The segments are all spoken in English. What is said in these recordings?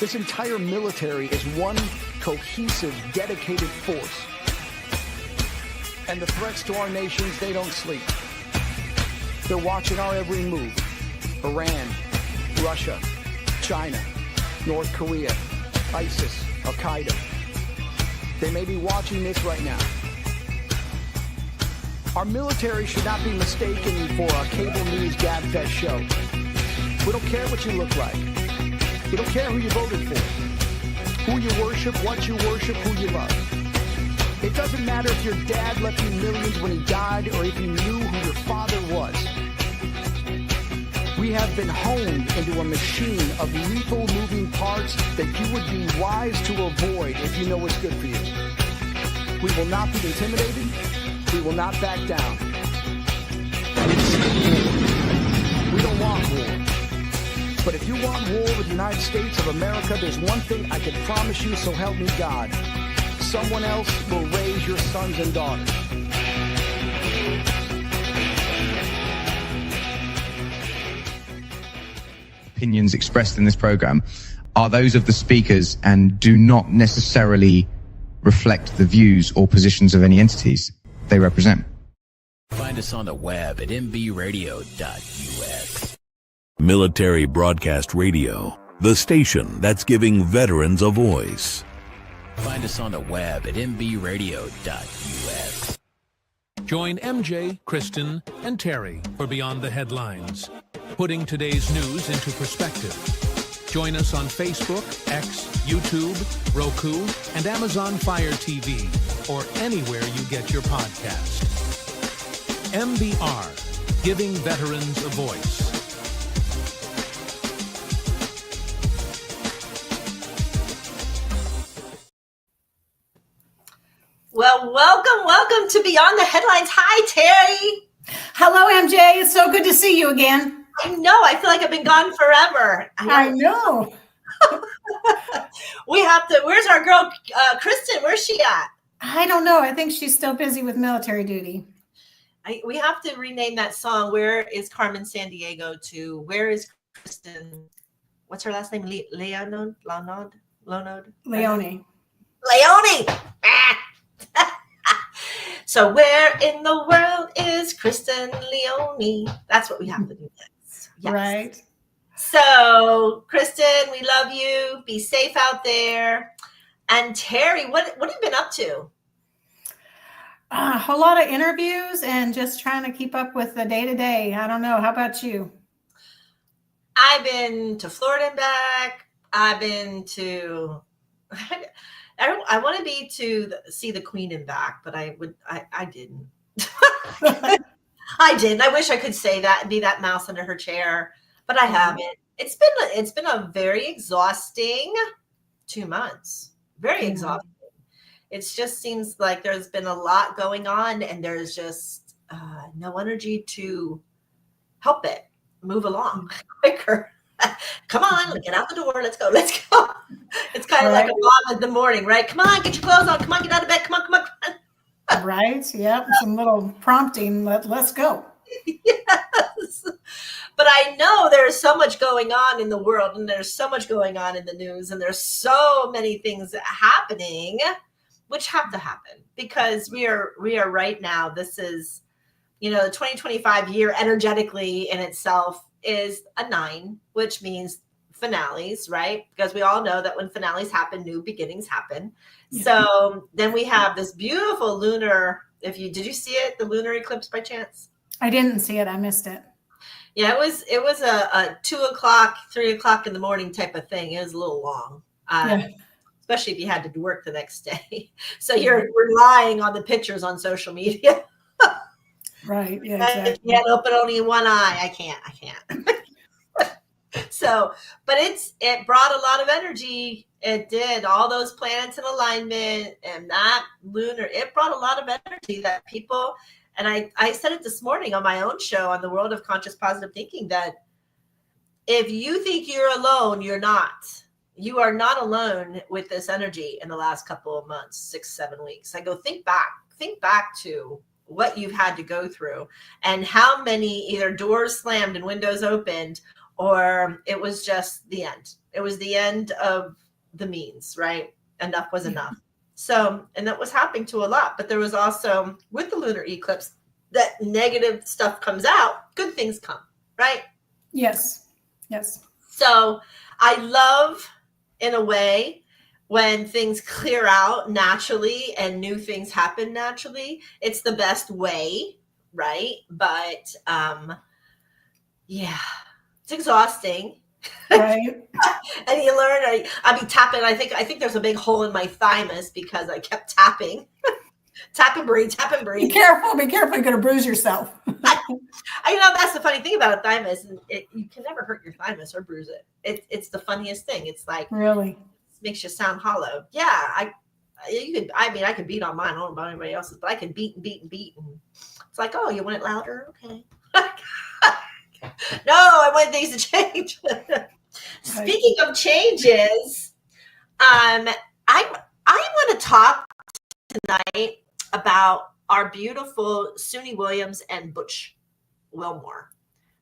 This entire military is one cohesive, dedicated force. And the threats to our nations, they don't sleep. They're watching our every move. Iran, Russia, China, North Korea, ISIS, Al-Qaeda. They may be watching this right now. Our military should not be mistaken for a cable news gabfest show. We don't care what you look like. We don't care who you voted for, who you worship, what you worship, who you love. It doesn't matter if your dad left you millions when he died or if you knew who your father was. We have been honed into a machine of lethal moving parts that you would be wise to avoid if you know what's good for you. We will not be intimidated. We will not back down. We don't want war. But if you want war with the United States of America, there's one thing I can promise you, so help me God. Someone else will raise your sons and daughters. Opinions expressed in this program are those of the speakers and do not necessarily reflect the views or positions of any entities they represent. Find us on the web at mbradio.us. Military Broadcast Radio, the station that's giving veterans a voice. Find us on the web at mbradio.us. Join MJ, Kristen, and Terry for Beyond the Headlines, putting today's news into perspective. Join us on Facebook, X, YouTube, Roku, and Amazon Fire TV, or anywhere you get your podcast. MBR, giving veterans a voice. Well, welcome to Beyond the Headlines. Hi, Terry. Hello, MJ. It's so good to see you again. I know. I feel like I've been gone forever. I know. We have to. Where's our girl, Kristen? Where's she at? I don't know. I think she's still busy with military duty. We have to rename that song. Where is Carmen Sandiego to where is Kristen? What's her last name? Leone. Leone. Ah. So where in the world is Kristen Leone? That's what we have to do next. Yes. Right. So, Kristen, we love you. Be safe out there. And Terry, what have you been up to? A whole lot of interviews and just trying to keep up with the day-to-day. I don't know. How about you? I've been to Florida and back. I've been to... I want to be to see the Queen and back, but I didn't. I didn't. I wish I could say that and be that mouse under her chair, but I haven't. It's been a very exhausting 2 months. Very exhausting. It just seems like there's been a lot going on, and there's just no energy to help it move along quicker. Come on, get out the door. Let's go. It's kind of like a mom in the morning, right? Come on, get your clothes on. Come on, get out of bed. Come on. Right. Yep. Some little prompting. Let's go. Yes. But I know there's so much going on in the world, and there's so much going on in the news, and there's so many things happening, which have to happen because we are right now. This is, the 2025 year energetically in itself is a 9, which means finales, right? Because we all know that when finales happen, new beginnings happen. Yeah. So then we have this beautiful lunar. Did you see it? The lunar eclipse by chance? I didn't see it. I missed it. Yeah, it was a 2 o'clock, 3 o'clock in the morning type of thing. It was a little long, especially if you had to work the next day. So you're relying on the pictures on social media. Right. Yeah. Exactly. You can't open only one eye. I can't. So, but it brought a lot of energy. It did. All those planets in alignment and that lunar, it brought a lot of energy that people, and I said it this morning on my own show on the World of Conscious Positive Thinking, that if you think you're alone, you're not. You are not alone with this energy in the last couple of months, 6-7 weeks. I go, think back to what you've had to go through and how many either doors slammed and windows opened, or it was just the end. It was the end of the means, right? Enough was enough. So, and that was happening to a lot. But there was also, with the lunar eclipse, that negative stuff comes out, good things come, right? Yes. Yes. So I love, in a way, when things clear out naturally and new things happen naturally. It's the best way, right? But yeah, it's exhausting. Right. And you learn, I'd be tapping. I think there's a big hole in my thymus because I kept tapping. Tap and breathe, tap and breathe. Be careful, you're going to bruise yourself. That's the funny thing about a thymus. You can never hurt your thymus or bruise it. It's the funniest thing. It's like, really, it makes you sound hollow. Yeah, I could beat on mine. I don't know about anybody else's, but I can beat and beat and beat. And it's like, oh, you want it louder? Okay. No, I want things to change. Speaking of changes, I want to talk tonight about our beautiful Suni Williams and Butch Wilmore.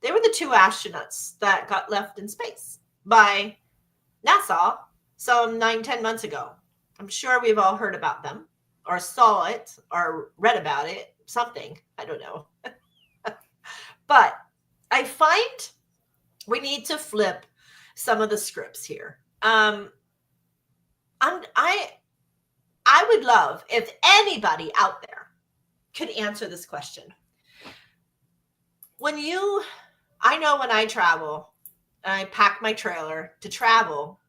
They were the two astronauts that got left in space by NASA some 9-10 months ago. I'm sure we've all heard about them or saw it or read about it, something. I don't know. But I find we need to flip some of the scripts here. I would love if anybody out there could answer this question. I know when I travel, and I pack my trailer to travel,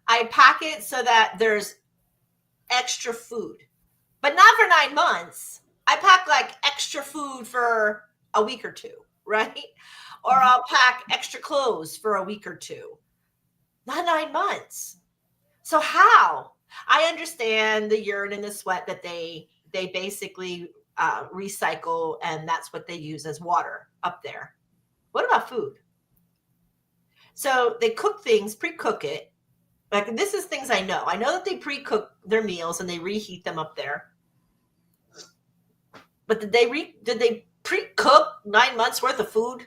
I pack it so that there's extra food, but not for 9 months. I pack like extra food for a week or two, right? Or I'll pack extra clothes for a week or two, not 9 months. So how? I understand the urine and the sweat that they basically recycle, and that's what they use as water up there. What about food? So they cook things, pre-cook it. Like, this is things I know. I know that they pre-cook their meals and they reheat them up there. But did they pre-cook 9 months worth of food?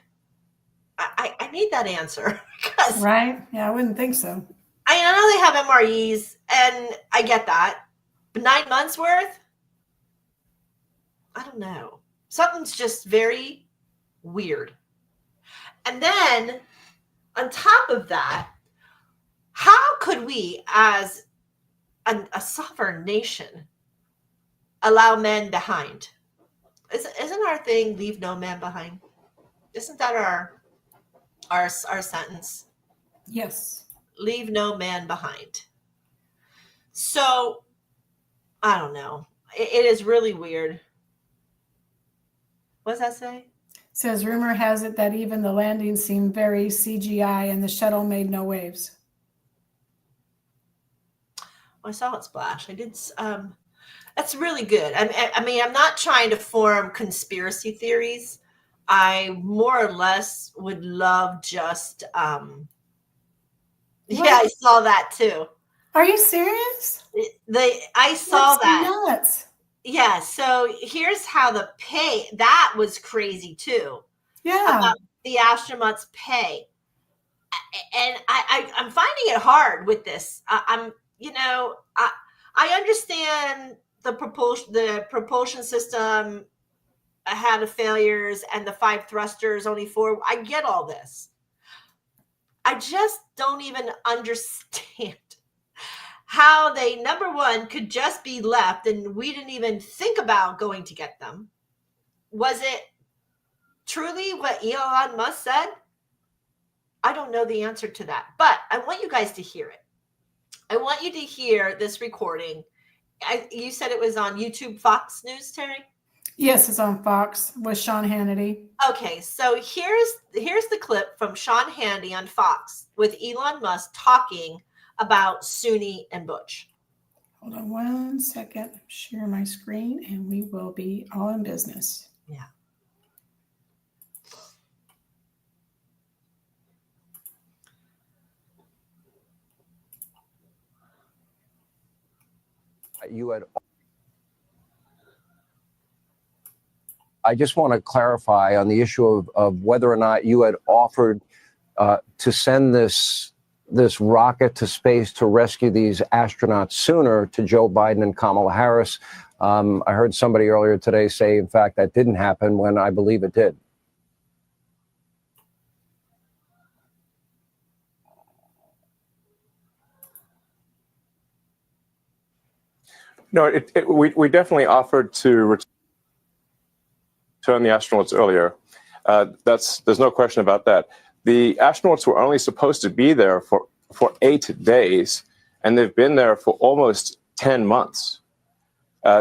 I need that answer. Right? Yeah, I wouldn't think so. I know they have MREs, and I get that. But 9 months worth? I don't know. Something's just very weird. And then, on top of that, how could we, as a sovereign nation, allow men behind? Isn't our thing leave no man behind? Isn't that our sentence? Yes. Leave no man behind. So, I don't know. It is really weird. What does that say? It says, rumor has it that even the landing seemed very CGI and the shuttle made no waves. I saw it splash. I did. That's really good. I mean, I'm not trying to form conspiracy theories. I more or less would love just. Yeah, I saw that too. Are you serious? I saw that. Nuts. Yeah. So here's how the pay. That was crazy too. Yeah. About the astronauts' pay, and I'm finding it hard with this. I understand the propulsion system had failures and the 5 thrusters, only 4. I get all this. I just don't even understand how they, number one, could just be left and we didn't even think about going to get them. Was it truly what Elon Musk said? I don't know the answer to that, but I want you guys to hear it. I want you to hear this recording. You said it was on YouTube, Fox News, Terri? Yes, it's on Fox with Sean Hannity. Okay, so here's the clip from Sean Hannity on Fox with Elon Musk talking about Suni and Butch. Hold on 1 second. Share my screen and we will be all in business. Yeah. I just want to clarify on the issue of whether or not you had offered to send this this rocket to space to rescue these astronauts sooner to Joe Biden and Kamala Harris. I heard somebody earlier today say, in fact, that didn't happen when I believe it did. No, we definitely offered to return the astronauts earlier. There's no question about that. The astronauts were only supposed to be there for 8 days, and they've been there for almost 10 months.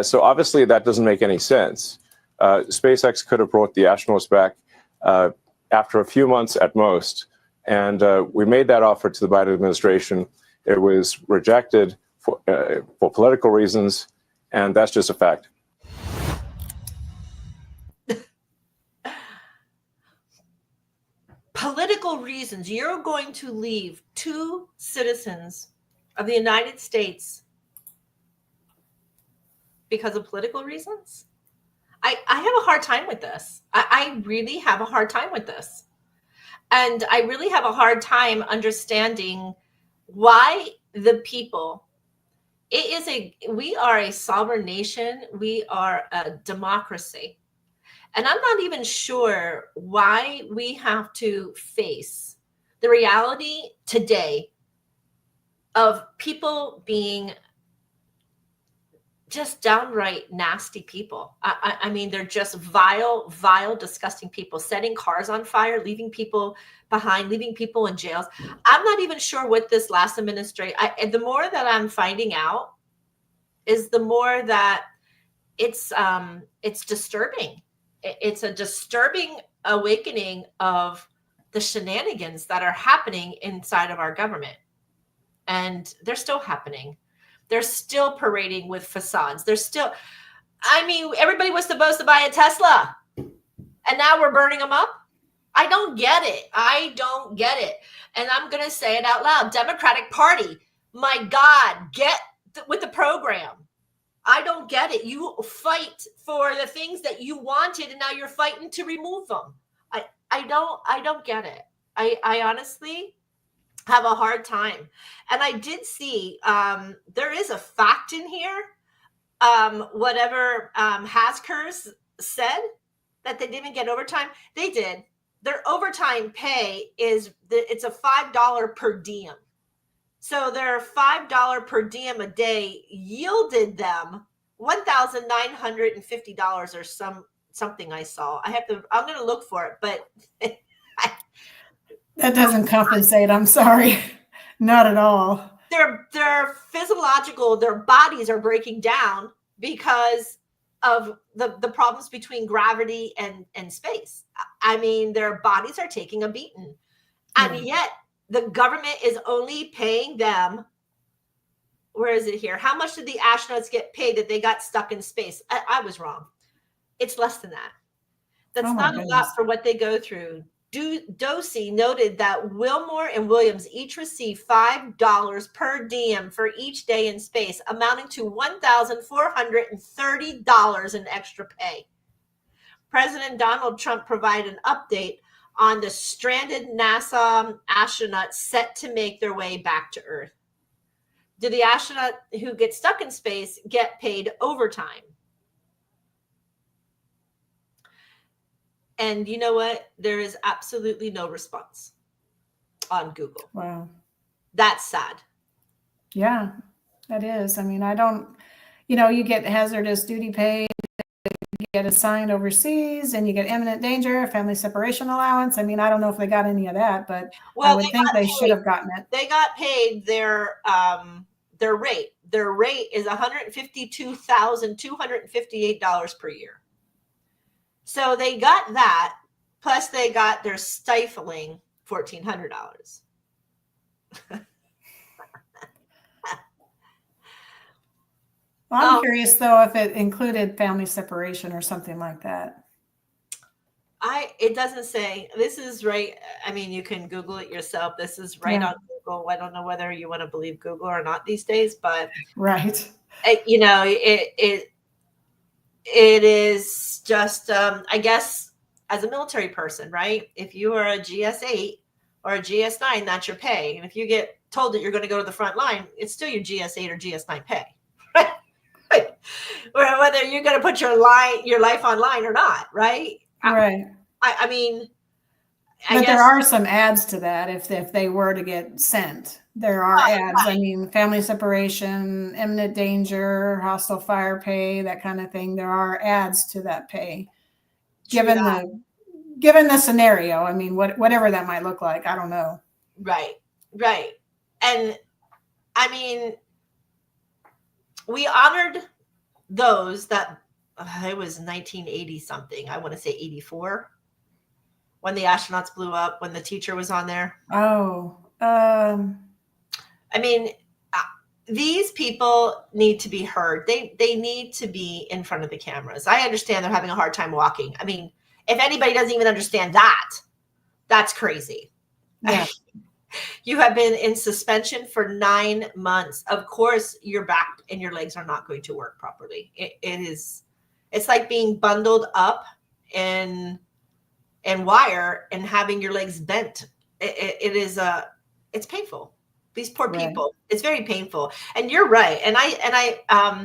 So obviously that doesn't make any sense. SpaceX could have brought the astronauts back after a few months at most, and we made that offer to the Biden administration. It was rejected for political reasons, and that's just a fact. Political reasons. You're going to leave 2 citizens of the United States because of political reasons? I have a hard time with this. I really have a hard time with this. And I really have a hard time understanding why the people, we are a sovereign nation. We are a democracy. And I'm not even sure why we have to face the reality today of people being just downright nasty people. I mean, they're just vile, disgusting people, setting cars on fire, leaving people behind, leaving people in jails. I'm not even sure what this last administration, the more that I'm finding out is the more that it's disturbing. It's a disturbing awakening of the shenanigans that are happening inside of our government. And they're still happening. They're still parading with facades. Everybody was supposed to buy a Tesla, and now we're burning them up. I don't get it. And I'm going to say it out loud. Democratic Party, my God, get with the program. I don't get it. You fight for the things that you wanted, and now you're fighting to remove them. I don't get it. I honestly have a hard time. And I did see there is a fact in here. Whatever Haskers said that they didn't get overtime, they did. Their overtime pay it's a $5 per diem. So their $5 per diem a day yielded them $1,950 or something I saw. I'm going to look for it, but that doesn't compensate. I'm sorry. Not at all. Their physiological, their bodies are breaking down because of the problems between gravity and space. I mean, their bodies are taking a beating. And yet the government is only paying them. Where is it here? How much did the astronauts get paid that they got stuck in space? I was wrong. It's less than that. That's not a lot for what they go through. Dosey noted that Wilmore and Williams each receive $5 per diem for each day in space, amounting to $1,430 in extra pay. President Donald Trump provided an update on the stranded NASA astronauts set to make their way back to Earth. Do the astronauts who get stuck in space get paid overtime? And you know what? There is absolutely no response on Google. Wow. That's sad. Yeah, that is. I mean, you get hazardous duty pay, you get assigned overseas, and you get imminent danger, family separation allowance. I mean, I don't know if they got any of that, but I would think they should have gotten it. They got paid their rate. Their rate is $152,258 per year. So they got that, plus they got their stifling $1,400. Well, I'm curious, though, if it included family separation or something like that. It doesn't say. This is right. I mean, you can Google it yourself. This is right on Google. I don't know whether you want to believe Google or not these days, but right. It is just, I guess, as a military person, right? If you are a GS-8 or a GS9, that's your pay. And if you get told that you're going to go to the front line, it's still your GS8 or GS9 pay. Right? Whether you're going to put your life online or not, right? Right. I mean, but there are some ads to that if they were to get sent. There are ads. Right. I mean, family separation, imminent danger, hostile fire pay, that kind of thing. There are ads to that pay. Given the scenario, I mean, whatever that might look like, I don't know. Right. And I mean, we honored those that it was 1980 something. I want to say 84 when the astronauts blew up, when the teacher was on there. Oh, I mean, these people need to be heard. They need to be in front of the cameras. I understand they're having a hard time walking. I mean, if anybody doesn't even understand that, that's crazy. Yeah. You have been in suspension for 9 months. Of course, your back and your legs are not going to work properly. It's like being bundled up in wire and having your legs bent. It's painful. These poor people. It's very painful. And you're right. And I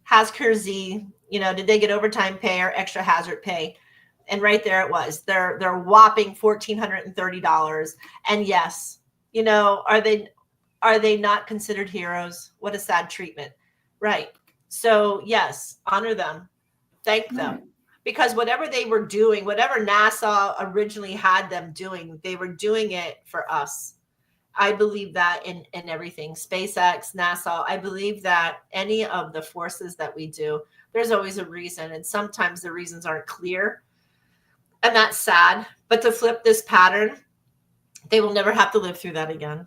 has Kersey, did they get overtime pay or extra hazard pay? And right there it was. They're whopping $1,430. And yes, are they not considered heroes? What a sad treatment. Right. So yes, honor them. Thank them. Because whatever they were doing, whatever NASA originally had them doing, they were doing it for us. I believe that in everything. SpaceX, NASA, I believe that any of the forces that we do, there's always a reason. And sometimes the reasons aren't clear. And that's sad. But to flip this pattern, they will never have to live through that again.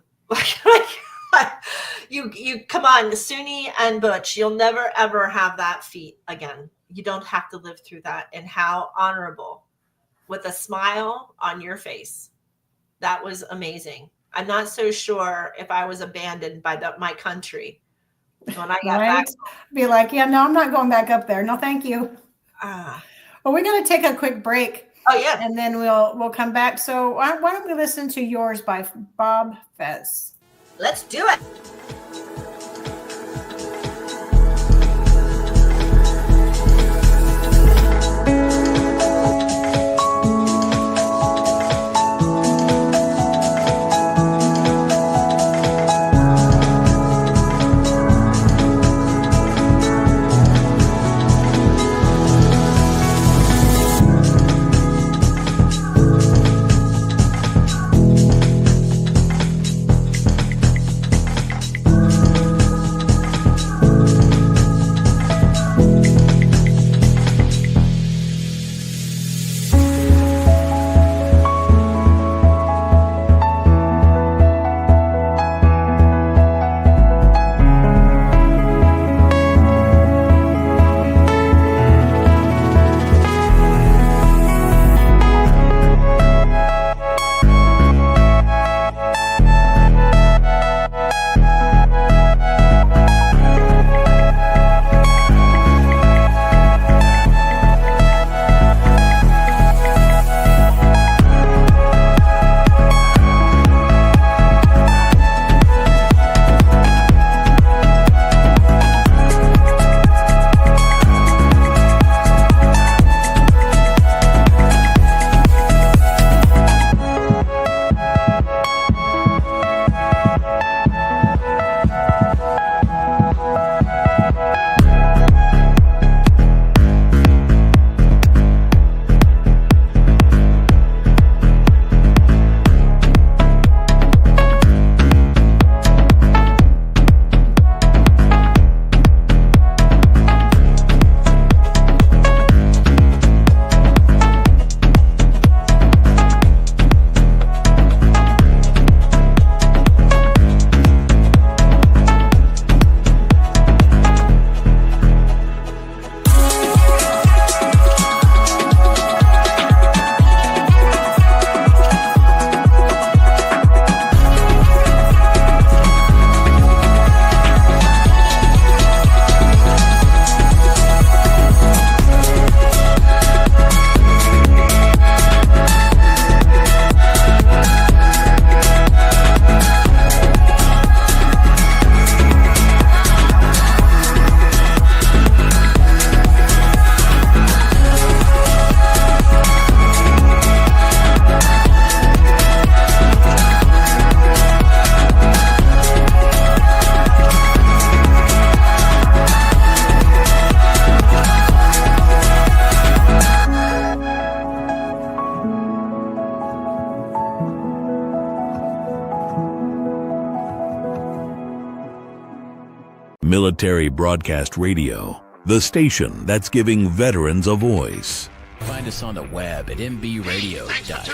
You come on, Suni and Butch, you'll never, ever have that feat again. You don't have to live through that. And how honorable, with a smile on your face. That was amazing. I'm not so sure if I was abandoned by my country when I got back. Be like, yeah, no, I'm not going back up there. No, thank you. Well, we're going to take a quick break. Oh yeah, and then we'll come back. So why don't we listen to Yours by Bob Fez? Let's do it. Military Broadcast Radio, the station that's giving veterans a voice. Find us on the web at mbradio.us.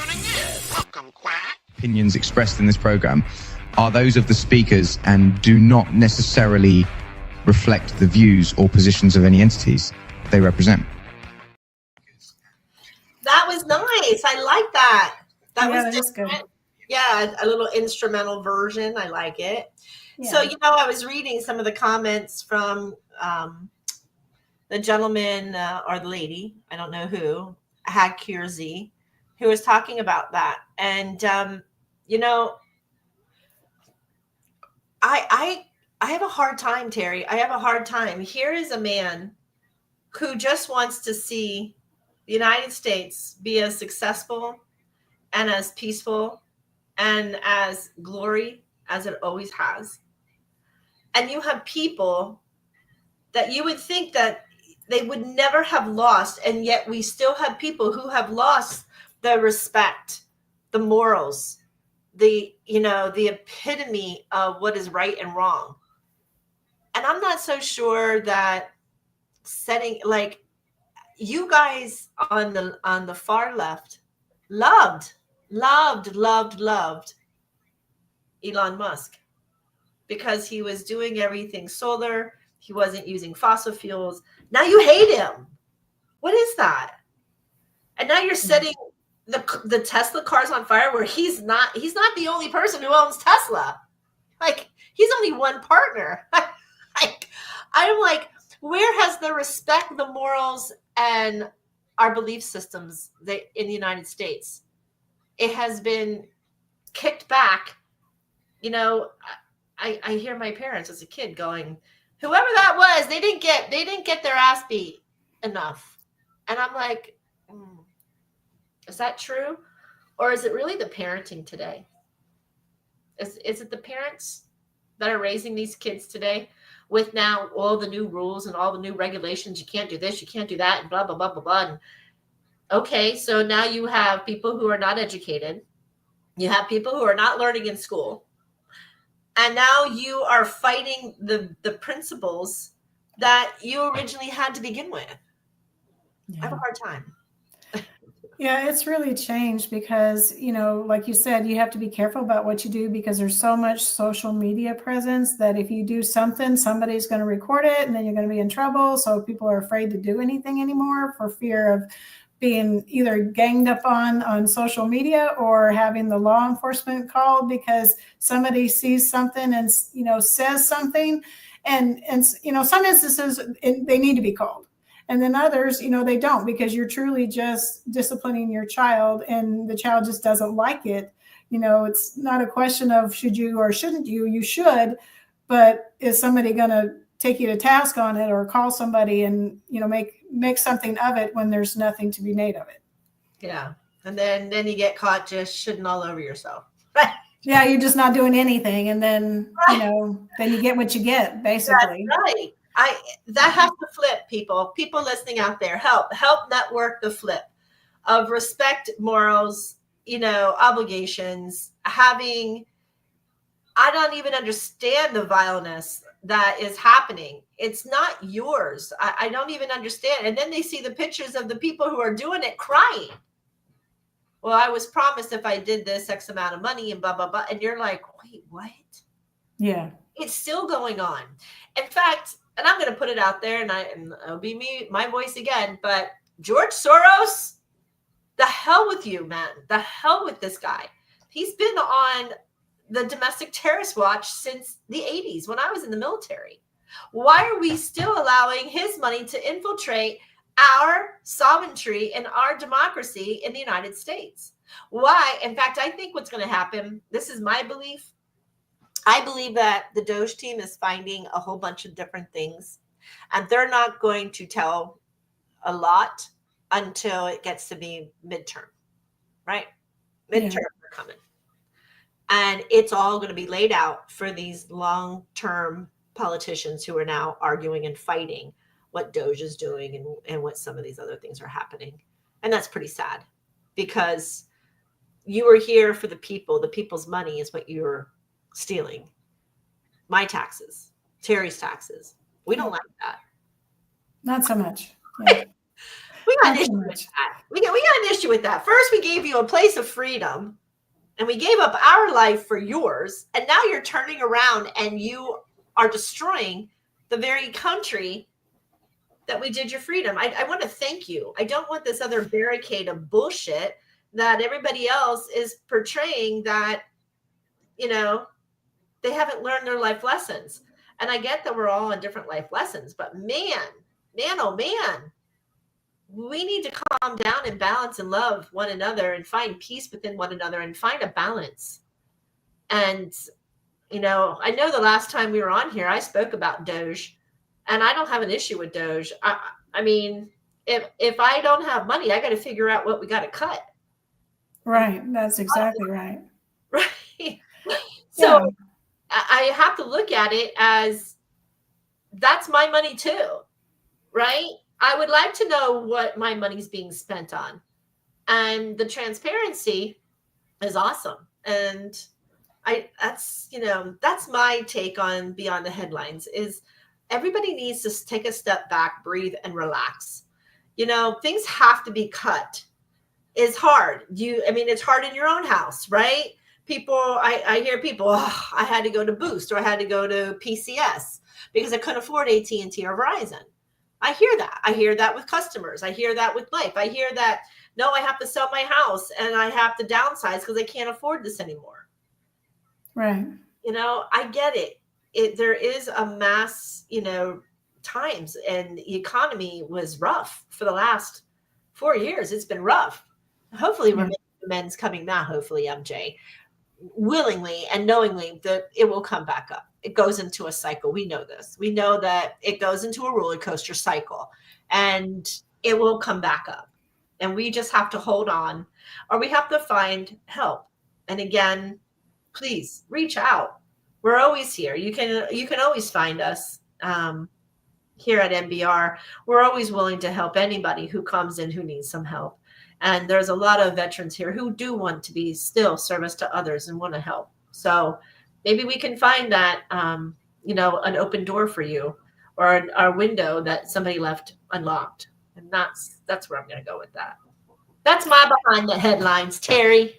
Opinions expressed in this program are those of the speakers and do not necessarily reflect the views or positions of any entities they represent. That was nice. I like that. That is good. Yeah, a little instrumental version. I like it. Yeah. So, I was reading some of the comments from the gentleman or the lady, I don't know who, Hakirzi, who was talking about that. And, I have a hard time, Terry. I have a hard time. Here is a man who just wants to see the United States be as successful and as peaceful and as glory as it always has. And you have people that you would think that they would never have lost, and yet we still have people who have lost the respect, the morals, the epitome of what is right and wrong. And I'm not so sure that you guys on the far left loved Elon Musk because he was doing everything solar. He wasn't using fossil fuels. Now you hate him. What is that? And now you're setting the Tesla cars on fire where he's not the only person who owns Tesla. Like, he's only one partner. I'm like, where has the respect, the morals, and our belief systems in the United States? It has been kicked back. I hear my parents as a kid going, whoever that was, they didn't get their ass beat enough. And I'm like, is that true? Or is it really the parenting today? Is it the parents that are raising these kids today with now all the new rules and all the new regulations? You can't do this, you can't do that, and blah, blah, blah, blah, blah. And okay, so now you have people who are not educated. You have people who are not learning in school. And now you are fighting the principles that you originally had to begin with. Yeah. I have a hard time. Yeah, it's really changed because, like you said, you have to be careful about what you do because there's so much social media presence that if you do something, somebody's going to record it and then you're going to be in trouble. So people are afraid to do anything anymore for fear of being either ganged up on social media or having the law enforcement called because somebody sees something and, says something. And some instances they need to be called. And then others, they don't because you're truly just disciplining your child and the child just doesn't like it. It's not a question of should you or shouldn't you, you should, but is somebody going to take you to task on it or call somebody and, make something of it when there's nothing to be made of it. Yeah. And then you get caught just shitting all over yourself. Yeah. You're just not doing anything. And then, then you get what you get basically. That's right. That has to flip, people listening out there, help network the flip of respect, morals, obligations, I don't even understand the vileness that is happening. It's not yours. I don't even understand. And then they see the pictures of the people who are doing it crying. Well, I was promised if I did this X amount of money and blah, blah, blah. And you're like, wait, what? Yeah. It's still going on. In fact, and I'm going to put it out there and it'll be me, my voice again, but George Soros, the hell with you, man. The hell with this guy. He's been on the domestic terrorist watch since the 80s when I was in the military. Why are we still allowing his money to infiltrate our sovereignty and our democracy in the United States? Why? In fact, I think what's going to happen, this is my belief, I believe that the Doge team is finding a whole bunch of different things, and they're not going to tell a lot until it gets to be midterm, right? Midterms are coming. And it's all going to be laid out for these long-term politicians who are now arguing and fighting what Doge is doing and what some of these other things are happening. And that's pretty sad because you were here for the people. The people's money is what you're stealing. My taxes Terry's taxes. We don't like that. Not so much. Yeah. We got an Not so issue with much. that. We got an issue with that. First, we gave you a place of freedom, and we gave up our life for yours, and now you're turning around and you are destroying the very country that we did your freedom. I want to thank you. I don't want this other barricade of bullshit that everybody else is portraying that, you know, they haven't learned their life lessons. And I get that we're all on different life lessons, but man, oh man, we need to calm down and balance and love one another and find peace within one another and find a balance. And, you know, I know the last time we were on here, I spoke about Doge, and I don't have an issue with Doge. I mean, if I don't have money, I got to figure out what we got to cut. Right. That's exactly right. Right. So yeah. I have to look at it as that's my money too, right? I would like to know what my money's being spent on. And the transparency is awesome. And that's my take on Beyond the Headlines is everybody needs to take a step back, breathe, and relax. You know, things have to be cut. It's hard. It's hard in your own house, right? People, I hear people, I had to go to Boost or I had to go to PCS because I couldn't afford AT&T or Verizon. I hear that. I hear that with customers. I hear that with life. I hear that, no, I have to sell my house and I have to downsize because I can't afford this anymore. Right. You know, I get it. There is a mass, times, and the economy was rough for the last 4 years. It's been rough. Hopefully we're making amends coming now, hopefully, MJ, willingly and knowingly that it will come back up. It goes into a cycle. We know this. We know that it goes into a roller coaster cycle and it will come back up. And we just have to hold on, or we have to find help. And again, please reach out. We're always here. You can always find us here at MBR. We're always willing to help anybody who comes in who needs some help. And there's a lot of veterans here who do want to be still service to others and want to help. So maybe we can find that, an open door for you or a window that somebody left unlocked. And that's where I'm going to go with that. That's my Behind the Headlines, Terri.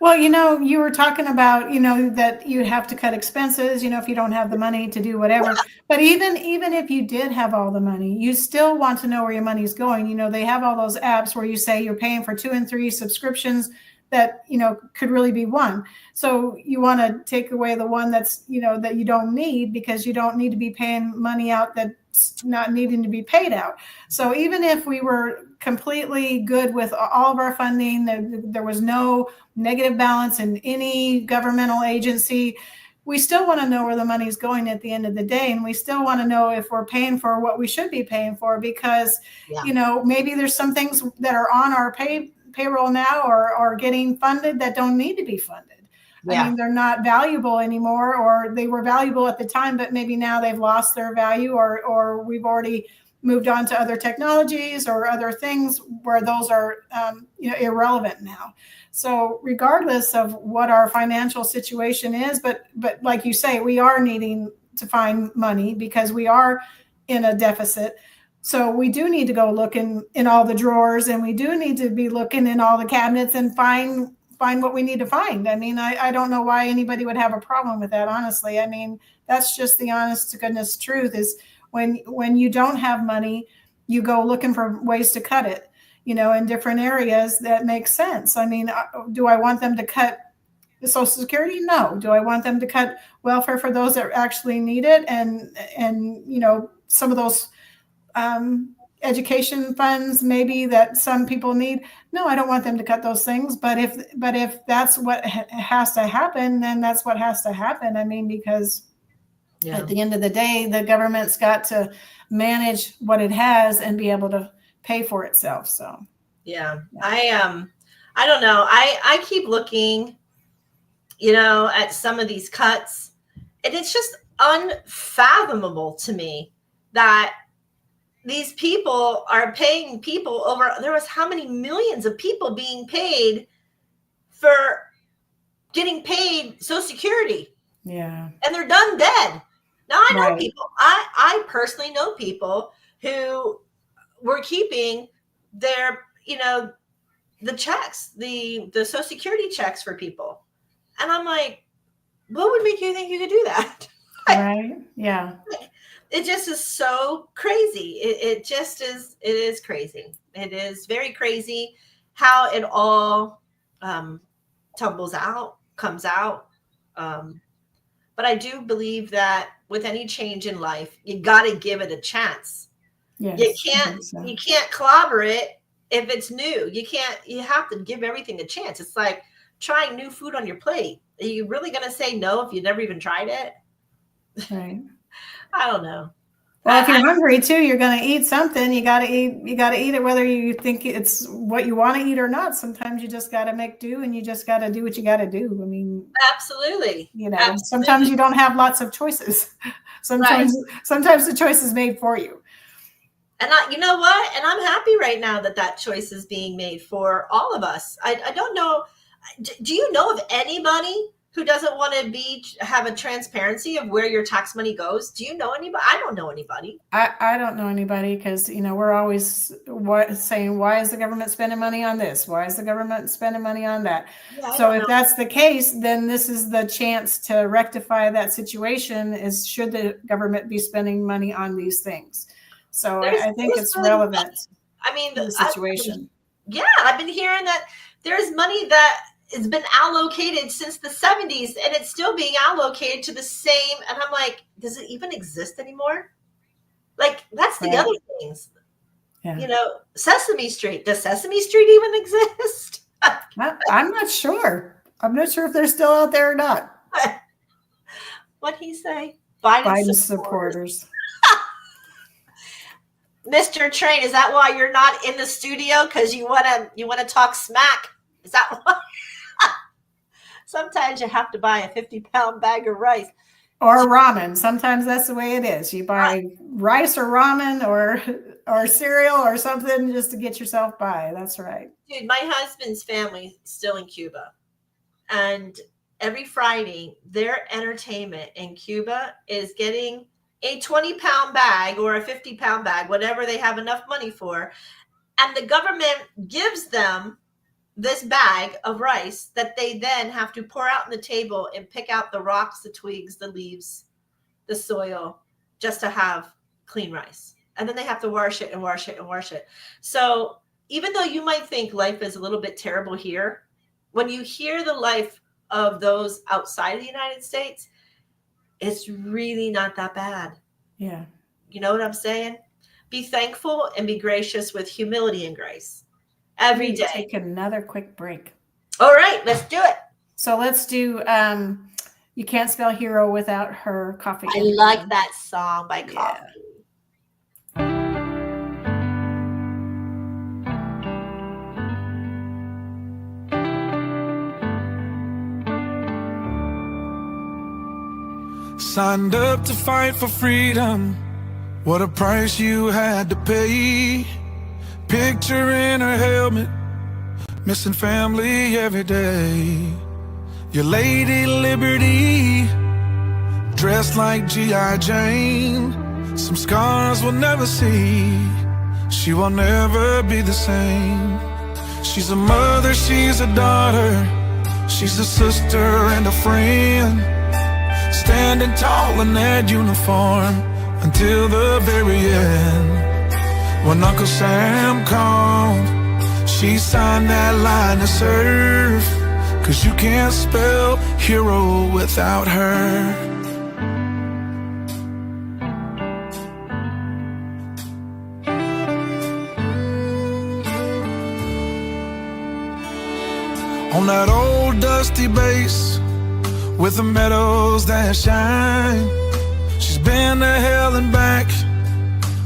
Well, you were talking about, that you have to cut expenses, if you don't have the money to do whatever. But even if you did have all the money, you still want to know where your money's going. They have all those apps where you say you're paying for 2 and 3 subscriptions that, could really be one. So you want to take away the one that's, that you don't need because you don't need to be paying money out that's not needing to be paid out. So even if we were completely good with all of our funding, there was no negative balance in any governmental agency, we still want to know where the money's going at the end of the day. And we still want to know if we're paying for what we should be paying for, because, maybe there's some things that are on our payroll now or getting funded that don't need to be funded. Yeah. I mean, they're not valuable anymore, or they were valuable at the time, but maybe now they've lost their value, or we've already moved on to other technologies or other things where those are, irrelevant now. So regardless of what our financial situation is, but like you say, we are needing to find money because we are in a deficit. So we do need to go look in all the drawers, and we do need to be looking in all the cabinets and find what we need to find. I mean, I don't know why anybody would have a problem with that, honestly. I mean, that's just the honest to goodness truth is when you don't have money, you go looking for ways to cut it, in different areas that make sense. I mean, do I want them to cut the Social Security? No. Do I want them to cut welfare for those that actually need it? And some of those education funds maybe that some people need. No, I don't want them to cut those things. But if that's what has to happen, then that's what has to happen. I mean, because at the end of the day, the government's got to manage what it has and be able to pay for itself. So I don't know. I keep looking, at some of these cuts, and it's just unfathomable to me that these people are paying people over. There was how many millions of people being paid for getting paid Social Security? Yeah. And they're done dead. Now I know Right. people. I personally know people who were keeping their, the checks, the Social Security checks for people, and I'm like, what would make you think you could do that? Right. Yeah. It just is so crazy. It just is. It is crazy. It is very crazy how it all comes out. But I do believe that with any change in life, you got to give it a chance. Yes, You I can't think so. you can't clobber it if it's new. You have to give everything a chance. It's like trying new food on your plate. Are you really going to say no if you never even tried it? Right. I don't know. Well, if you're hungry too, you're going to eat something. You got to eat. You got to eat it, whether you think it's what you want to eat or not. Sometimes you just got to make do, and you just got to do what you got to do. I mean, Absolutely. Sometimes you don't have lots of choices. Sometimes the choice is made for you. And you know what? And I'm happy right now that choice is being made for all of us. I don't know. Do you know of anybody who doesn't want to have a transparency of where your tax money goes? Do you know anybody? I don't know anybody. I don't know anybody because, we're always saying, why is the government spending money on this? Why is the government spending money on that? Yeah, so if that's the case, then this is the chance to rectify that situation is should the government be spending money on these things? So I think it's relevant. I mean, the situation. I've been hearing that there's money that has been allocated since the 70s and it's still being allocated to the same. And I'm like, does it even exist anymore? Like, that's the other things. Yeah. Sesame Street. Does Sesame Street even exist? I'm not sure. I'm not sure if they're still out there or not. What'd he say? Biden supporters. Mr. Train, is that why you're not in the studio? Because you wanna talk smack? Is that why? Sometimes you have to buy a 50-pound bag of rice. Or ramen. Sometimes that's the way it is. You buy rice or ramen or cereal or something just to get yourself by. That's right. Dude, my husband's family is still in Cuba. And every Friday, their entertainment in Cuba is getting a 20-pound bag or a 50-pound bag, whatever they have enough money for. And the government gives them this bag of rice that they then have to pour out on the table and pick out the rocks, the twigs, the leaves, the soil, just to have clean rice. And then they have to wash it and wash it and wash it. So even though you might think life is a little bit terrible here, when you hear the life of those outside of the United States, it's really not that bad. Yeah. You know what I'm saying? Be thankful and be gracious with humility and grace. Every day. Take another quick break. All right, let's do it. So let's do You Can't Spell Hero Without Her Coffee. I like that song by Coffee. Signed up to fight for freedom. What a price you had to pay. Picture in her helmet, missing family every day. Your Lady Liberty, dressed like G.I. Jane. Some scars we'll never see. She will never be the same. She's a mother, she's a daughter. She's a sister and a friend. Standing tall in that uniform until the very end. When Uncle Sam called, she signed that line to serve. 'Cause you can't spell hero without her. On that old dusty base with the meadows that shine, she's been to hell and back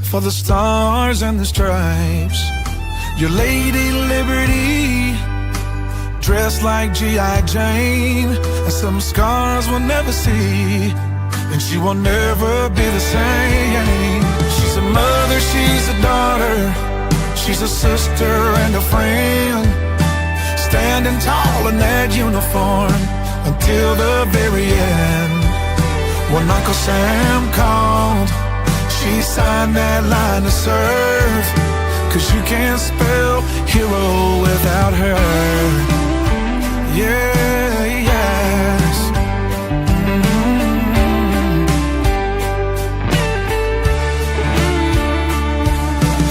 for the stars and the stripes. Your Lady Liberty, dressed like G.I. Jane, and some scars we'll never see, and she will never be the same. She's a mother, she's a daughter, she's a sister and a friend, standing tall in that uniform until the very end. When Uncle Sam called, she signed that line to serve. 'Cause you can't spell hero without her. Yeah, yes.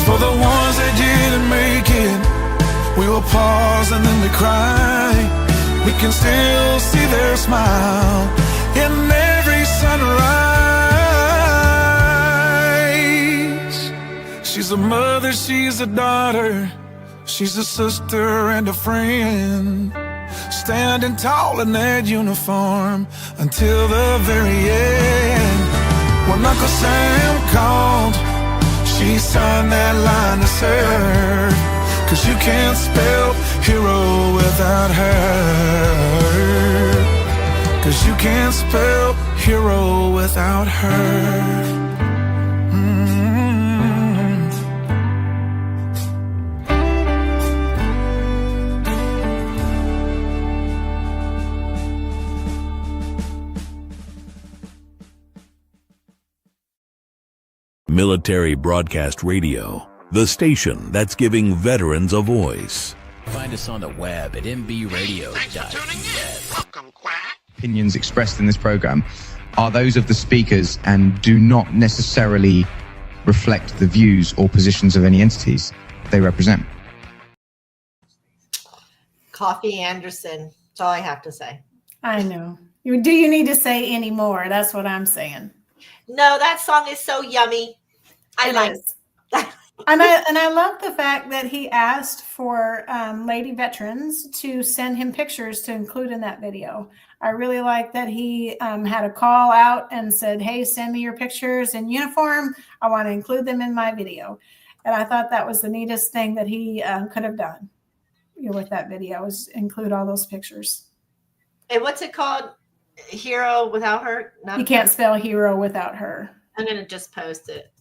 For the ones that didn't make it, we will pause and then we cry. We can still see their smile in every sunrise. She's a mother, she's a daughter, she's a sister and a friend, standing tall in that uniform until the very end. When Uncle Sam called, she signed that line to serve. 'Cause you can't spell hero without her. 'Cause you can't spell hero without her. Military Broadcast Radio, the station that's giving veterans a voice. Find us on the web at mbradio.net. Opinions expressed in this program are those of the speakers and do not necessarily reflect the views or positions of any entities they represent. Coffee Anderson. That's all I have to say. I know. Do you need to say any more? That's what I'm saying. No, that song is so yummy. I like it. And I love the fact that he asked for lady veterans to send him pictures to include in that video. I really like that he had a call out and said, hey, send me your pictures in uniform. I want to include them in my video. And I thought that was the neatest thing that he could have done with that video, is include all those pictures. And what's it called? Hero without her? You can't spell hero without her. I'm going to just post it.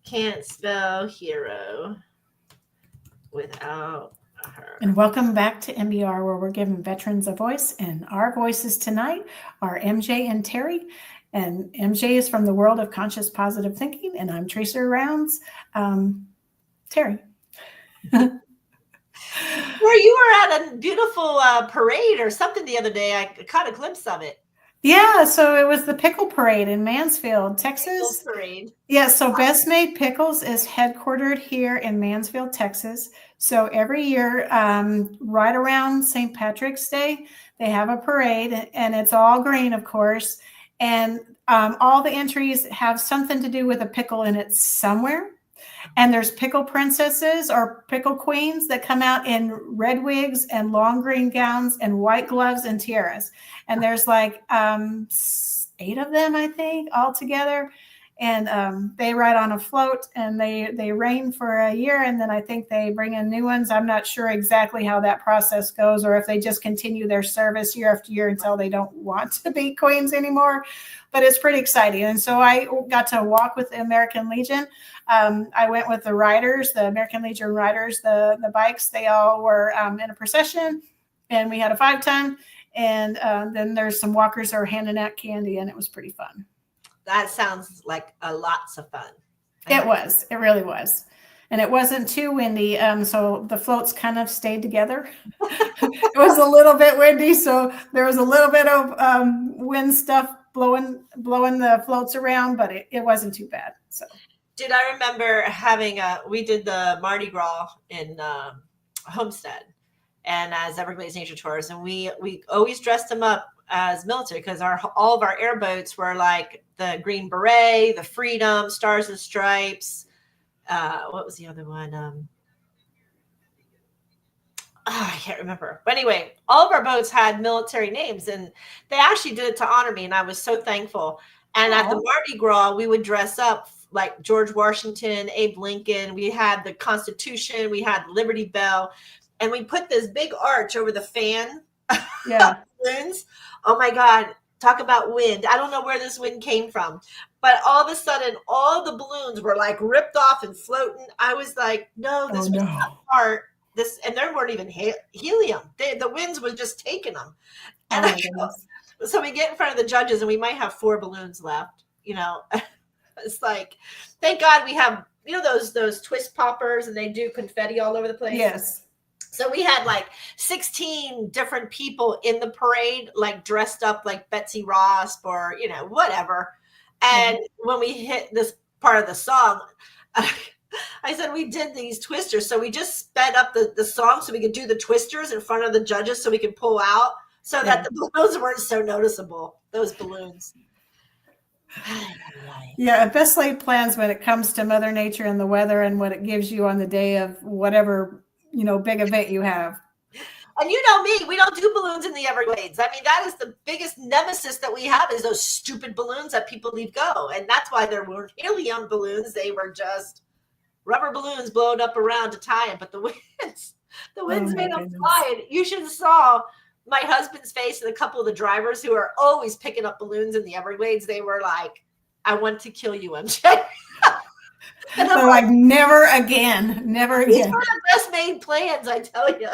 Can't spell hero without her. And welcome back to MBR, where we're giving veterans a voice. And our voices tonight are MJ and Terri. And MJ is from the world of conscious positive thinking. And I'm Tracer Rounds. Terri. Where you were at a beautiful parade or something the other day. I caught a glimpse of it. Yeah, so it was the Pickle Parade in Mansfield, Texas. Pickle Parade. Yeah, so Best Made Pickles is headquartered here in Mansfield, Texas. So every year, right around St. Patrick's Day, they have a parade, and it's all green, of course. And all the entries have something to do with a pickle in it somewhere. And there's pickle princesses or pickle queens that come out in red wigs and long green gowns and white gloves and tiaras. And there's like 8 of them, I think, all together. And they ride on a float, and they reign for a year. And then I think they bring in new ones. I'm not sure exactly how that process goes, or if they just continue their service year after year until they don't want to be queens anymore. But it's pretty exciting. And so I got to walk with the American Legion. I went with the riders, the American Legion riders, the bikes. They all were in a procession, and we had a 5-ton. And then there's some walkers that were handing out candy, and it was pretty fun. That sounds like lots of fun. It was. It really was. And it wasn't too windy, so the floats kind of stayed together. It was a little bit windy, so there was a little bit of wind stuff blowing the floats around, but it wasn't too bad. So, did I remember having we did the Mardi Gras in Homestead, and as Everglades Nature Tours, and we always dressed them up as military, because all of our airboats were like the Green Beret, the Freedom, Stars and Stripes. What was the other one? I can't remember. But anyway, all of our boats had military names, and they actually did it to honor me, and I was so thankful. And at the Mardi Gras, we would dress up like George Washington, Abe Lincoln. We had the Constitution. We had Liberty Bell. And we put this big arch over the fan. Yeah. Balloons. Oh, my God. Talk about wind. I don't know where this wind came from. But all of a sudden, all the balloons were like ripped off and floating. I was like, no, this was not part. And there weren't even helium. The winds was just taking them. And So we get in front of the judges and we might have 4 balloons left, you know. It's like, thank God we have, you know, those twist poppers and they do confetti all over the place. Yes. So we had like 16 different people in the parade, like dressed up like Betsy Ross or, you know, whatever. And when we hit this part of the song, I said we did these twisters. So we just sped up the song so we could do the twisters in front of the judges so we could pull out so that the balloons weren't so noticeable, those balloons. Yeah, best laid plans when it comes to Mother Nature and the weather and what it gives you on the day of whatever, you know, big event you have. And you know me, we don't do balloons in the Everglades. I mean, that is the biggest nemesis that we have is those stupid balloons that people leave go. And that's why there weren't helium balloons. They were just rubber balloons blown up around to tie them. But the winds made them fly. And you should have saw my husband's face and a couple of the drivers who are always picking up balloons in the Everglades. They were like, I want to kill you, MJ. And they're like, never again, never again. These were the best made plans, I tell you.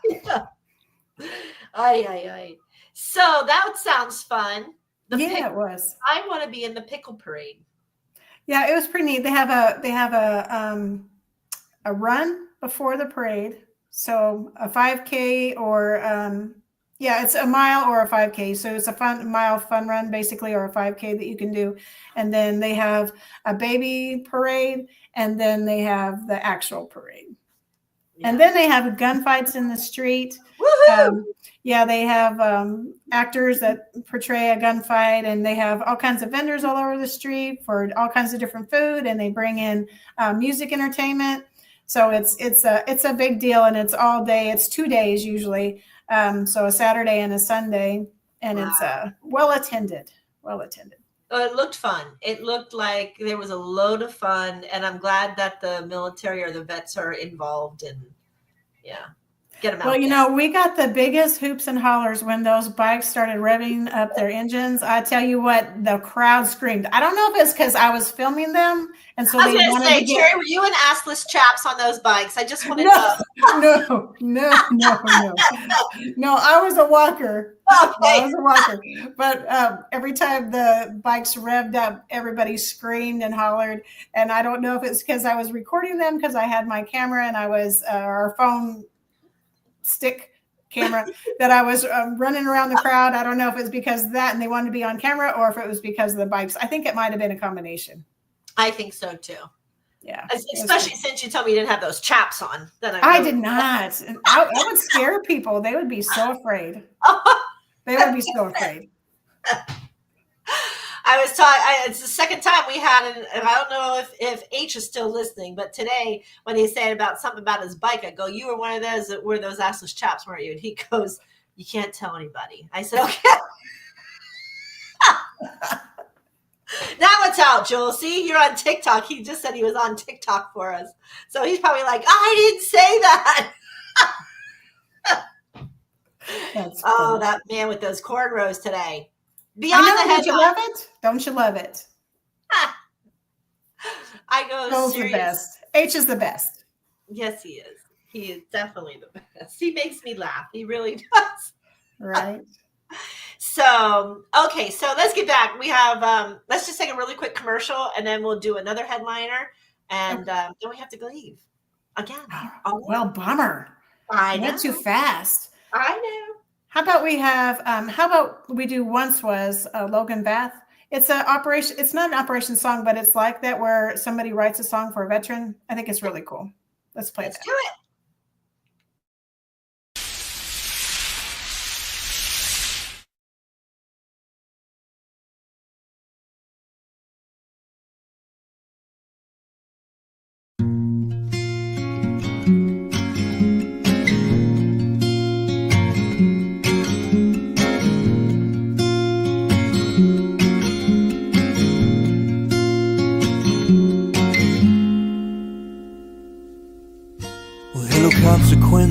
Yeah. Aye. So that sounds fun. It was. I want to be in the pickle parade. Yeah, it was pretty neat. They have a run before the parade. So a 5K or it's a mile or a 5K. So it's a fun run basically, or a 5K that you can do. And then they have a baby parade, and then they have the actual parade. Yeah. And then they have gunfights in the street. They have actors that portray a gunfight, and they have all kinds of vendors all over the street for all kinds of different food, and they bring in music entertainment. So it's a big deal, and it's all day. It's 2 days usually. So a Saturday and a Sunday, and it's well attended. Oh, it looked fun. It looked like there was a load of fun, and I'm glad that the military or the vets are involved and get them out. Well, you know, we got the biggest hoops and hollers when those bikes started revving up their engines. I tell you what, the crowd screamed. I don't know if it's because I was filming them, and so I was going to say, Terri, were you in assless chaps on those bikes? I just wanted to. No. I was a walker. Okay. I was a walker. But every time the bikes revved up, everybody screamed and hollered. And I don't know if it's because I was recording them because I had my camera and I was our phone stick camera that I was running around the crowd. I don't know if it's because of that and they wanted to be on camera, or if it was because of the bikes. I think it might have been a combination. I think so too. Yeah. Especially since you told me you didn't have those chaps on. I did not. I would scare people. They would be so afraid. They would be so afraid. I was talking. It's the second time we had, and I don't know if H is still listening, but today when he said about something about his bike, I go, "You were one of those that were those assless chaps, weren't you?" And he goes, "You can't tell anybody." I said, "Okay." Now it's out, Joel. See, you're on TikTok. He just said he was on TikTok for us, so he's probably like, "I didn't say that." Oh, that man with those cornrows today. Beyond the headline. Don't you love it? Don't you love it? I go, Joel's the best. H is the best. Yes, he is. He is definitely the best. He makes me laugh. He really does. Right. So, okay. So let's get back. We have, let's just take a really quick commercial and then we'll do another headliner. And then we have to leave again. Well, bummer. I know. Went too fast. I know. How about we have, how about we do Once Was Logan Bath? It's an operation. It's not an operation song, but it's like that where somebody writes a song for a veteran. I think it's really cool. Let's play that. Do it.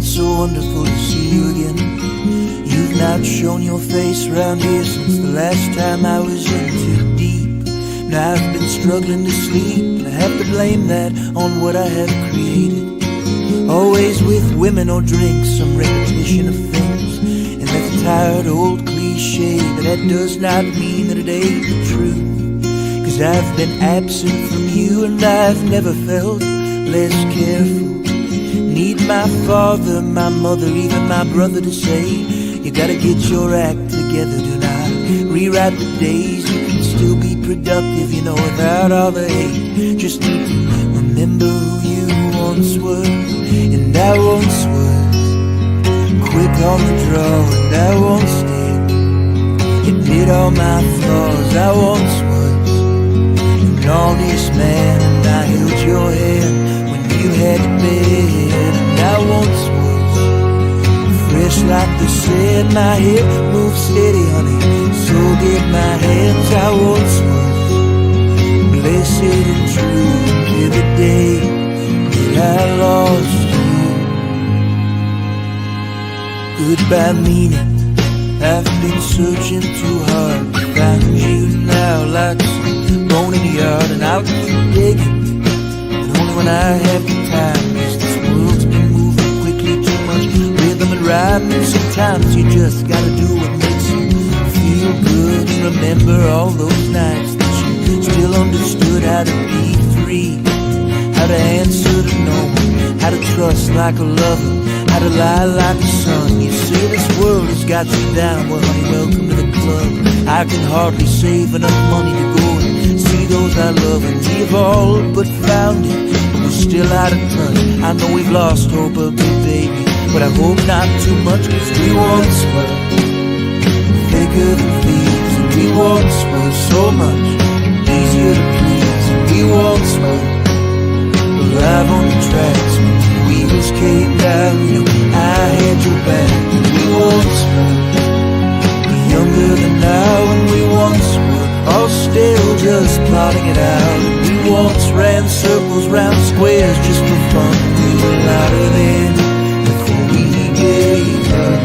So wonderful to see you again. You've not shown your face around here since the last time I was in too deep. Now I've been struggling to sleep. I have to blame that on what I have created. Always with women or drinks, some repetition of things. And that a tired old cliche, but that does not mean that it ain't the truth. 'Cause I've been absent from you and I've never felt less careful. Need my father, my mother, even my brother to say, you gotta get your act together, do not rewrite the days. You can still be productive, you know, without all the hate. Just need to remember who you once were. And I once was quick on the draw, and I once did admit all my flaws. I once was an honest man, and I held your hand when you had to bed. And I once was fresh like the sand, my head moved steady, honey, so did my hands. I once was blessed and true till the day that I lost you. Goodbye meaning, I've been searching too hard to find you now, like some bone in the yard, and I'll keep digging, but only when I have the time. 'Cause this world's been moving quickly, too much rhythm and rhyme, and sometimes you just gotta do what makes you feel good. And remember all those nights that you still understood how to be free, how to answer to no one, how to trust like a lover, how to lie like a son. You say this world has got you down, well honey, welcome to the club. I can hardly save enough money to go and see those I love, and we've all but found it, but we're still out of touch. I know we've lost hope a bit, baby, but I hope not too much. 'Cause we once were thicker than thieves, and we once were so much easier to please. And we once were alive on the tracks when the wheels came down, you know, I had your back. And we once were younger than now, and we once were all still just plotting it out. And we once ran circles round squares just for fun. We were louder then before we gave up.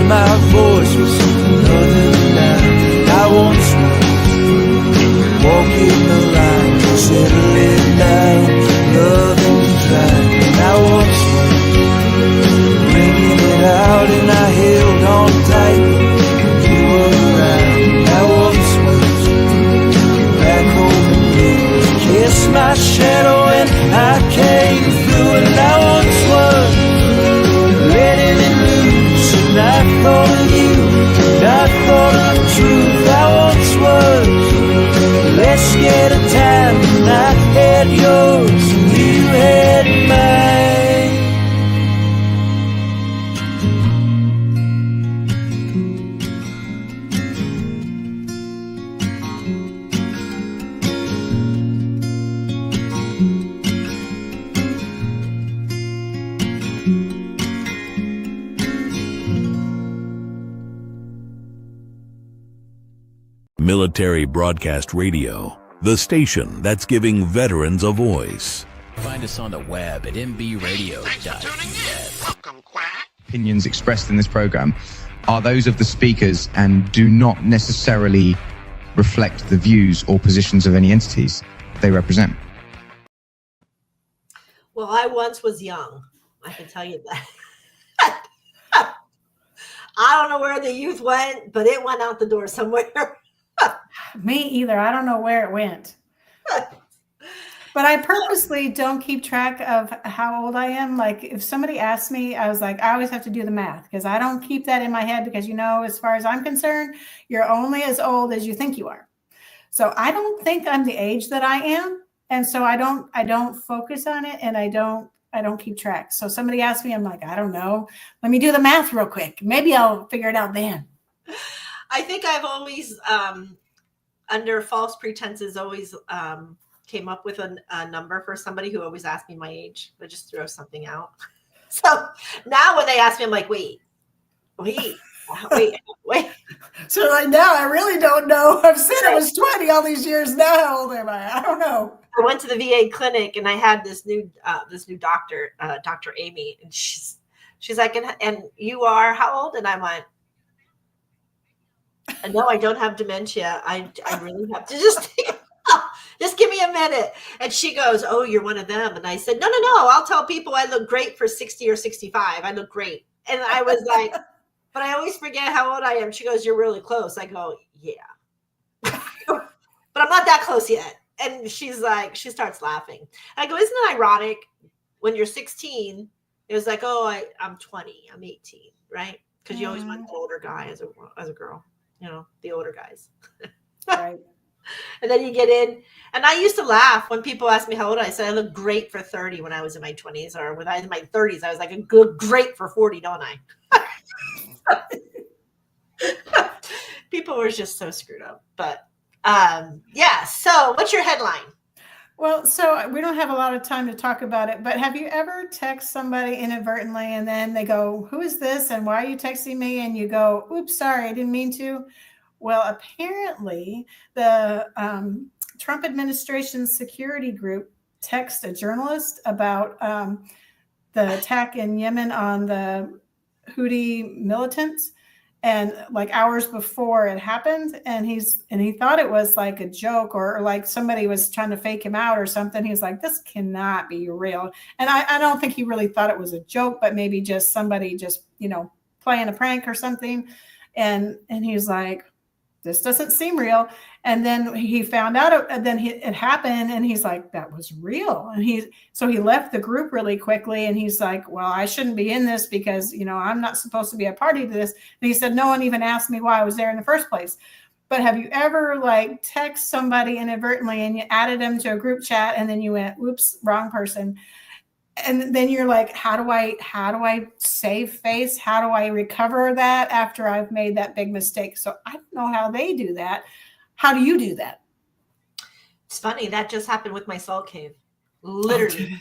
My voice was something other than that. I once was walking the line, settling down, loving the drive. And I once was bringing it out, and I held on tight when you were around. And I once was back home in blues, kissed my shadow and I came through. And I once was letting it loose, and I thought of you, and I thought of truth. I once was less scared of time, and I had yours, and you had mine. Military Broadcast Radio, the station that's giving veterans a voice. Find us on the web at mbradio.us. Opinions expressed in this program are those of the speakers and do not necessarily reflect the views or positions of any entities they represent. Well, I once was young. I can tell you that. I don't know where the youth went, but it went out the door somewhere. Me either. I don't know where it went. But I purposely don't keep track of how old I am. Like if somebody asks me, I was like, I always have to do the math because I don't keep that in my head because, you know, as far as I'm concerned, you're only as old as you think you are. So I don't think I'm the age that I am. And so I don't focus on it, and I don't keep track. So somebody asked me, I'm like, I don't know. Let me do the math real quick. Maybe I'll figure it out then. I think I've always, under false pretenses, always came up with a number for somebody who always asked me my age. I just throw something out. So now when they ask me, I'm like, wait. So like now I really don't know. I've said it was 20 all these years. Now how old am I? I don't know. I went to the VA clinic and I had this new doctor, Dr. Amy, and she's like, and you are how old? And I went, no, I don't have dementia. I really have to just give me a minute. And she goes, oh, you're one of them. And I said, no. I'll tell people I look great for 60 or 65. I look great. And I was like, but I always forget how old I am. She goes, you're really close. I go, yeah. But I'm not that close yet. And she's like, she starts laughing. I go, isn't it ironic when you're 16, it was like, oh, I'm 20, I'm 18, right? Because you always want the older guy as a girl, the older guys. Right. And then you get in. And I used to laugh when people asked me how old I said I look great for 30 when I was in my 20s, or when I was in my 30s, I was like, great for 40, don't I? People were just so screwed up. But yeah. So what's your headline? Well, so we don't have a lot of time to talk about it, but have you ever text somebody inadvertently and then they go, who is this? And why are you texting me? And you go, oops, sorry, I didn't mean to. Well, apparently the Trump administration's security group texted a journalist about the attack in Yemen on the Houthi militants, and like hours before it happened, and he thought it was like a joke or like somebody was trying to fake him out or something. He's like, this cannot be real. And I don't think he really thought it was a joke, but maybe just somebody just playing a prank or something. And he's like, this doesn't seem real. And then he found out, and then it happened, and he's like, that was real. And so he left the group really quickly, and he's like, well, I shouldn't be in this because, I'm not supposed to be a party to this. And he said, no one even asked me why I was there in the first place. But have you ever like text somebody inadvertently and you added them to a group chat and then you went, oops, wrong person? And then you're like, how do I save face? How do I recover that after I've made that big mistake? So I don't know how they do that. How do you do that? It's funny. That just happened with my Salt Cave. Literally.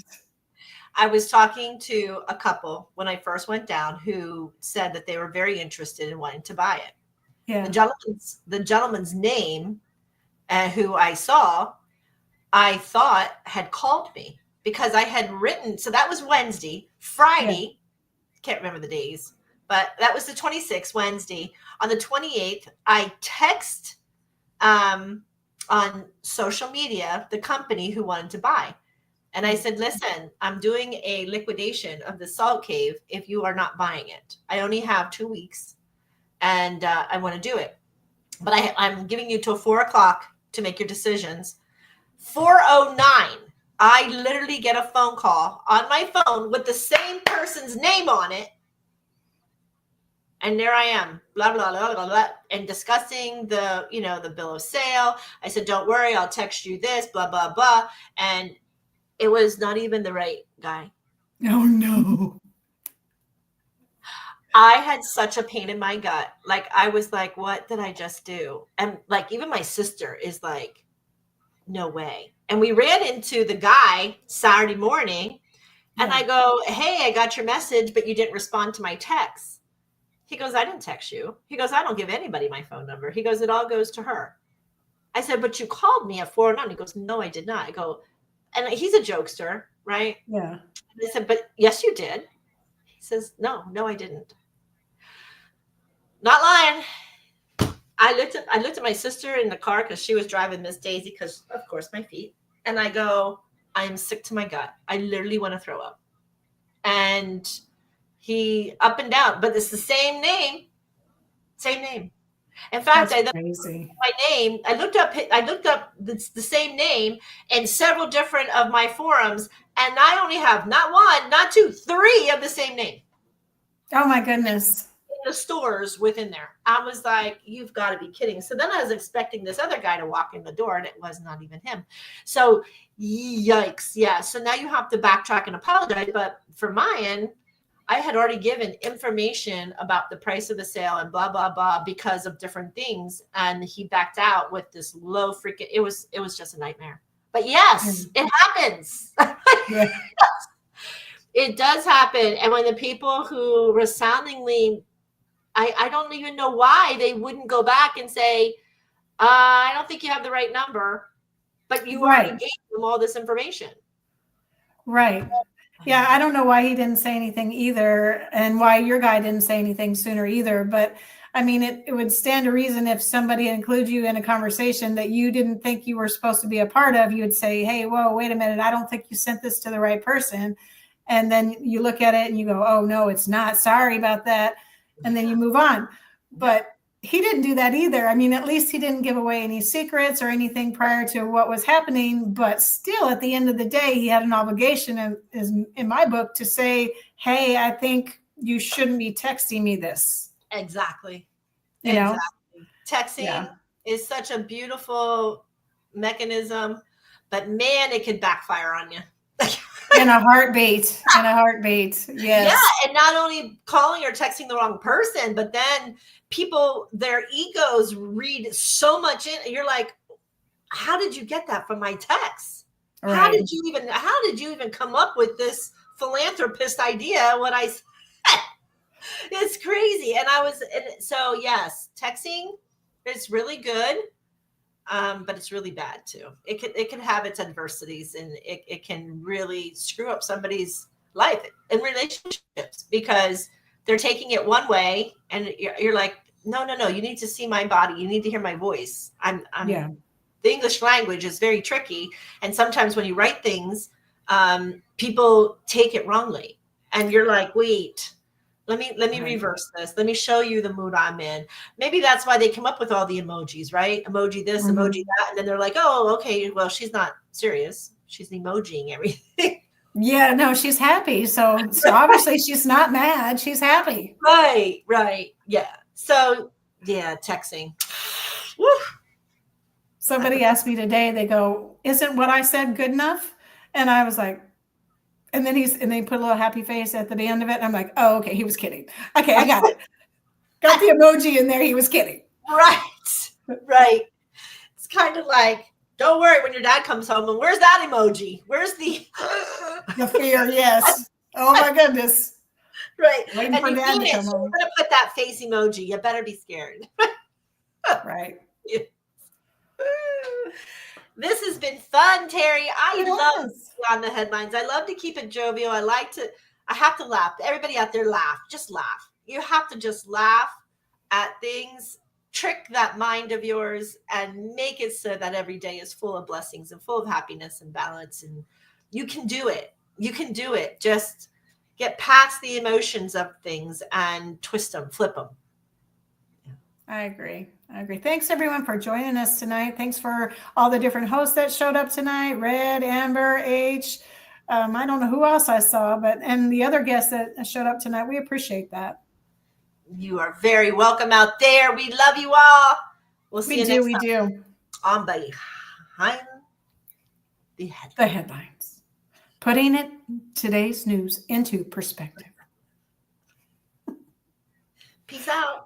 I was talking to a couple when I first went down who said that they were very interested in wanting to buy it. Yeah. The gentleman's name, who I saw, I thought had called me. Because I had written, so that was Wednesday, Friday, can't remember the days, but that was the 26th, Wednesday. On the 28th, I text on social media the company who wanted to buy. And I said, listen, I'm doing a liquidation of the Salt Cave if you are not buying it. I only have 2 weeks and I want to do it. But I'm giving you till 4 o'clock to make your decisions. 4:09. I literally get a phone call on my phone with the same person's name on it. And there I am, blah, blah, blah, blah, blah, and discussing the bill of sale. I said, don't worry, I'll text you this, blah, blah, blah. And it was not even the right guy. Oh, no. I had such a pain in my gut. Like, I was like, what did I just do? And like, even my sister is like, no way. And we ran into the guy Saturday morning and I go, hey, I got your message, but you didn't respond to my text. He goes, I didn't text you. He goes, I don't give anybody my phone number. He goes, it all goes to her. I said, but you called me at 4:09. He goes, no, I did not. I go, and he's a jokester, right? Yeah. And I said, but yes, you did. He says, no, I didn't. Not lying. I looked at my sister in the car because she was driving Miss Daisy because, of course, my feet. And I go, I am sick to my gut. I literally want to throw up. And he up and down, but it's the same name. Same name. In fact, That's crazy. My name. I looked up the same name in several different of my forums, and I only have not one, not two, 3 of the same name. Oh my goodness. The stores within there. I was like, you've got to be kidding. So then I was expecting this other guy to walk in the door and it was not even him. So yikes. Yeah. So now you have to backtrack and apologize. But for my end, I had already given information about the price of the sale and blah, blah, blah, because of different things. And he backed out with this low freaking, it was just a nightmare. But yes, it happens. Yeah. It does happen. And when the people who resoundingly, I don't even know why they wouldn't go back and say, I don't think you have the right number, but you already gave them all this information. Right. Yeah, I don't know why he didn't say anything either, and why your guy didn't say anything sooner either. But I mean, it would stand to reason if somebody includes you in a conversation that you didn't think you were supposed to be a part of, you would say, hey, whoa, wait a minute, I don't think you sent this to the right person. And then you look at it and you go, oh, no, it's not. Sorry about that. And then you move on. But he didn't do that either. I mean, at least he didn't give away any secrets or anything prior to what was happening. But still, at the end of the day, he had an obligation, in my book, to say, hey, I think you shouldn't be texting me this. Exactly. You know? Texting is such a beautiful mechanism, but man, it can backfire on you. In a heartbeat. Yes. Yeah. And not only calling or texting the wrong person, but then people, their egos read so much in. You're like, how did you get that from my text? Right. How did you even come up with this philanthropist idea when I said? It's crazy. And so yes, texting is really good. But it's really bad too. It can have its adversities, and it can really screw up somebody's life in relationships because they're taking it one way, and you're like, no, you need to see my body. You need to hear my voice. The English language is very tricky, and sometimes when you write things, people take it wrongly, and you're like, wait. Let me reverse this. Let me show you the mood I'm in. Maybe that's why they come up with all the emojis, right? Emoji this, emoji that. And then they're like, oh, okay, well, she's not serious. She's emojiing everything. Yeah, no, she's happy. So obviously she's not mad. She's happy. Right. Yeah. So, yeah, texting. Woo. Somebody asked me today, they go, isn't what I said good enough? And I was like, and then they put a little happy face at the end of it. And I'm like, oh, okay, he was kidding. Okay, I got it. Got the emoji in there. He was kidding. Right. It's kind of like, don't worry when your dad comes home. And where's that emoji? Where's the fear? Yes. Oh my goodness. Right. Waiting and for you dad mean to come home. You're gonna put that face emoji. You better be scared. Right. Yeah. This has been fun, Terri. I love on the headlines. I love to keep it jovial. I have to laugh. Everybody out there laugh. Just laugh. You have to just laugh at things, trick that mind of yours, and make it so that every day is full of blessings and full of happiness and balance. And you can do it. You can do it. Just get past the emotions of things and twist them, flip them. I agree. Thanks everyone for joining us tonight. Thanks for all the different hosts that showed up tonight. Red, Amber, H. I don't know who else I saw, and the other guests that showed up tonight. We appreciate that. You are very welcome out there. We love you all. We'll see you next time. We do. On Behind the Headlines. Putting today's news into perspective. Peace out.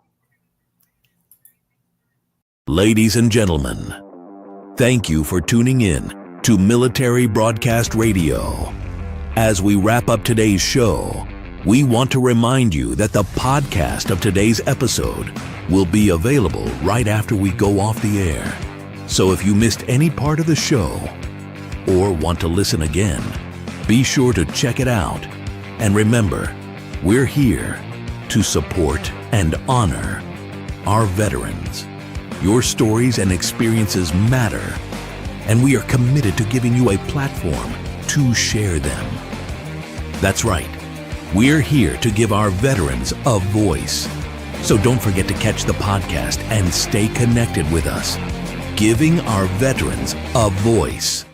Ladies and gentlemen, thank you for tuning in to Military Broadcast Radio. As we wrap up today's show, we want to remind you that the podcast of today's episode will be available right after we go off the air. So if you missed any part of the show or want to listen again, be sure to check it out. And remember, we're here to support and honor our veterans. Your stories and experiences matter, and we are committed to giving you a platform to share them. That's right. We're here to give our veterans a voice. So don't forget to catch the podcast and stay connected with us, giving our veterans a voice.